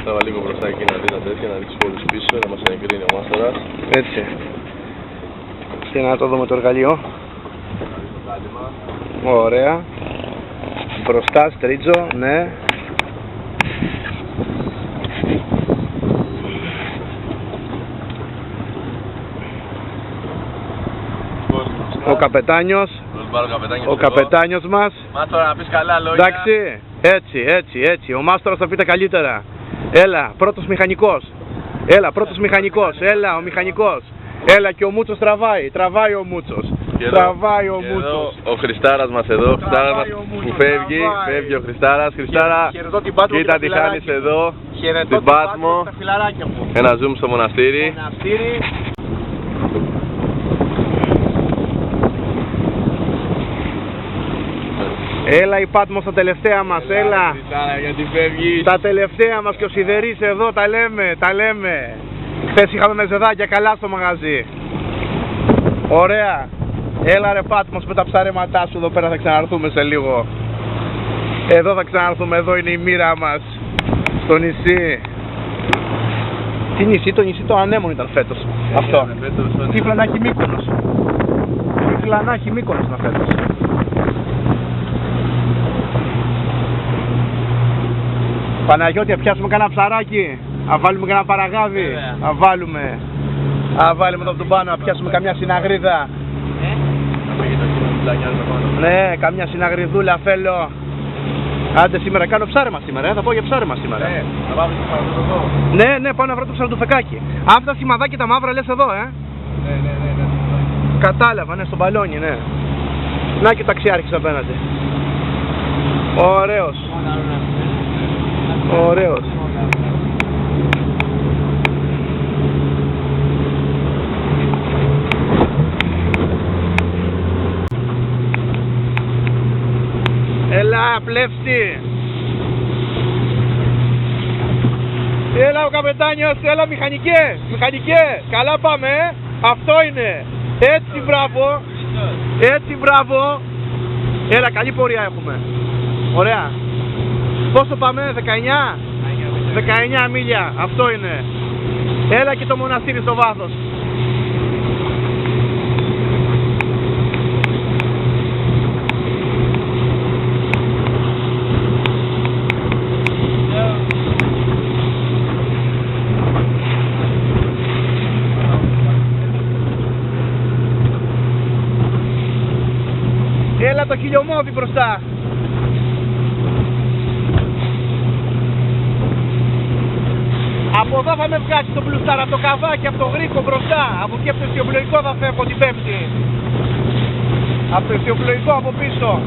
Στάβα λίγο μπροστά εκεί να δει τα τέτοια, να δείξει πόλους πίσω, να μας εγκρίνει ο μάστορας. Έτσι. Και να το δούμε το εργαλείο. Ωραία. Μπροστά, στρίτζο, ναι. Ο καπετάνιος. Ο καπετάνιος μας. Μάστορα, να πεις καλά λόγια. Εντάξει, έτσι. Ο μάστορας θα πείτε καλύτερα. Έλα, πρώτος μηχανικός. Έλα, ο μηχανικός. Έλα και ο Μούτσος τραβάει ο Μούτσος. Ο Χριστάρας μας εδώ, ο Χριστάρας μας που φεύγει ο Χριστάρας. Χριστάρα, κοίτα τι χάνεις εδώ, στην Πάτμο. Ένα zoom στο μοναστήρι. Έλα η Πάτμος στα τελευταία μας, έλα. Τα τελευταία μας και ο Σιδερής εδώ, τα λέμε. Χθες είχαμε μεζεδάκια καλά στο μαγαζί. Ωραία. Έλα ρε Πάτμος με τα ψαρέματά σου εδώ πέρα, θα ξαναρθούμε σε λίγο. Εδώ θα ξαναρθούμε, εδώ είναι η μοίρα μας. Στο νησί. Τι νησί, το νησί το Ανέμον ήταν φέτος. Αυτό. Τύφλανάχη Μύκονος. Τύφλανάχη Μύκονος ήταν φέτος. Παναγιώτη, πιάσουμε κανένα ψαράκι, να βάλουμε κανένα παραγάδι, να βάλουμε το από τον πάνω, να πιάσουμε καμιά συναγρίδα. Ναι, καμιά συναγριδούλα θέλω. Άντε σήμερα κάνω ψάρεμα σήμερα, θα πω για ψάρεμα σήμερα. Ναι, πάω να βρω το ψαροτουφεκάκι. Αυτά τα σημαδάκια τα μαύρα λες εδώ, Ναι. Κατάλαβα, ναι, στο μπαλόνι, ναι. Να και ο ταξιάρχης απέναντι. Ωραίος. Έλα, πλεύση. Έλα ο καπετάνιος, έλα μηχανικέ. Καλά πάμε, αυτό είναι. Έτσι μπράβο. Έλα, καλή πορεία έχουμε. Ωραία. Πόσο πάμε, 19 μίλια, αυτό είναι. Έλα και το μοναστήρι στο βάθος. Έλα το χιλιομόδι μπροστά. Από εδώ θα με βγάζει το πλουστάρα, από το καβάκι, από το γρίκο μπροστά. Από εκεί από το αισιοπλοϊκό θα φεύγω την Πέμπτη. Από το αισιοπλοϊκό από πίσω.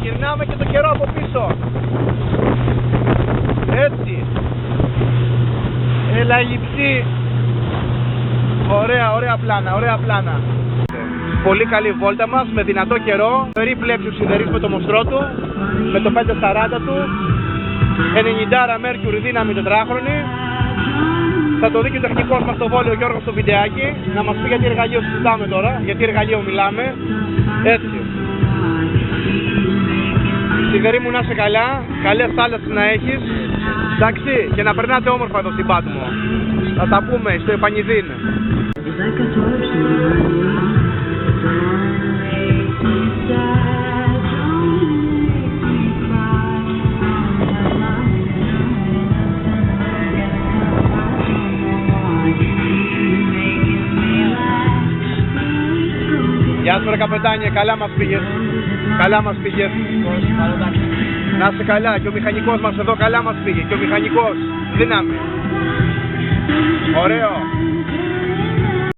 Γυρνάμε και το καιρό από πίσω. Έτσι. Έλα λειψή. Ωραία πλάνα. Πολύ καλή βόλτα μας, με δυνατό καιρό. Περίπλεψη ο Σιδερής με το μοστρό του, με το 540 του. 90 Mercury δύναμη τετράχρονη. Θα το δει και ο τεχνικός μας στο Βόλιο, ο Γιώργος, στο βιντεάκι. Να μας πει γιατί εργαλείο συζητάμε τώρα, γιατί εργαλείο μιλάμε. Έτσι. Σιδερή μου, να είσαι καλά, καλές θάλασσες να έχεις. Εντάξει, και να περνάτε όμορφα εδώ στην Πάτμο. Θα τα πούμε στο Επανιδίν. Γεια σου ρε καπετάνιε, καλά μας πήγες. Να είσαι καλά, και ο μηχανικός μας εδώ καλά μας πήγε. Και ο μηχανικός, δύναμη. Ωραίο.